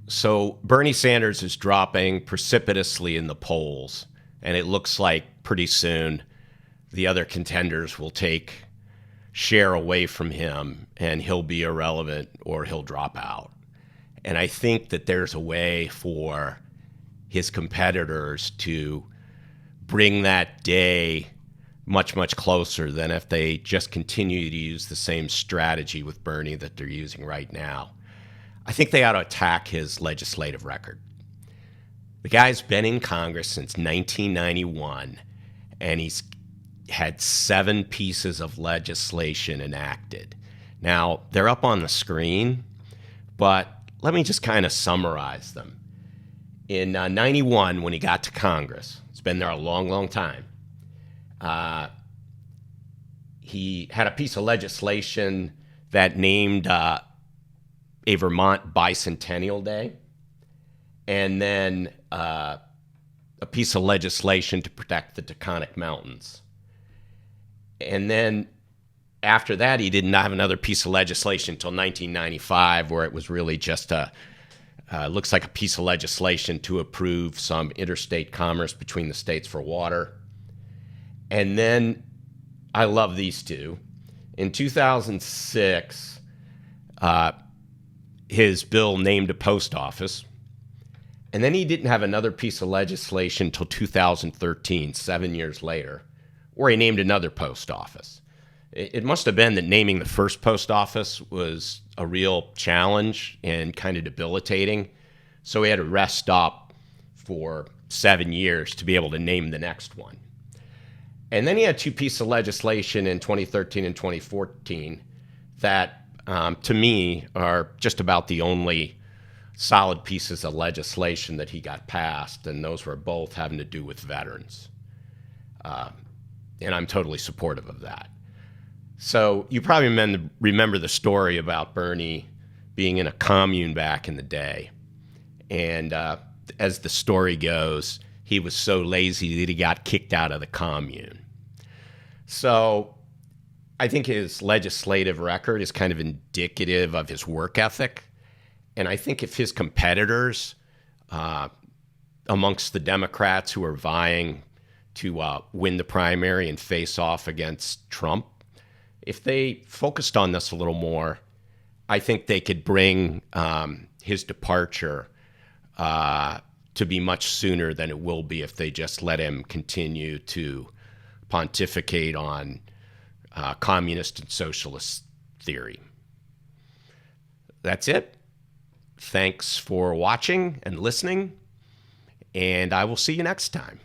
So Bernie Sanders is dropping precipitously in the polls, and it looks like pretty soon the other contenders will take share away from him and he'll be irrelevant or he'll drop out. And I think that there's a way for his competitors to bring that day much, much closer than if they just continue to use the same strategy with Bernie that they're using right now. I think they ought to attack his legislative record. The guy's been in Congress since 1991, and he's had 7 pieces of legislation enacted. Now, they're up on the screen, but let me just kind of summarize them. In 91, when he got to Congress, it's been there a long, long time, he had a piece of legislation that named a Vermont Bicentennial Day, and then a piece of legislation to protect the Taconic Mountains. And then after that, he didn't have another piece of legislation until 1995, where it was really just looks like a piece of legislation to approve some interstate commerce between the states for water. And then I love these two. In 2006, his bill named a post office. And then he didn't have another piece of legislation until 2013, 7 years later, where he named another post office. It must have been that naming the first post office was a real challenge and kind of debilitating. So he had to rest up for 7 years to be able to name the next one. And then he had 2 pieces of legislation in 2013 and 2014 that, to me, are just about the only solid pieces of legislation that he got passed, and those were both having to do with veterans. And I'm totally supportive of that. So you probably remember the story about Bernie being in a commune back in the day. And as the story goes, he was so lazy that he got kicked out of the commune. So I think his legislative record is kind of indicative of his work ethic. And I think if his competitors amongst the Democrats who are vying to win the primary and face off against Trump, if they focused on this a little more, I think they could bring his departure to be much sooner than it will be if they just let him continue to pontificate on communist and socialist theory. That's it. Thanks for watching and listening, and I will see you next time.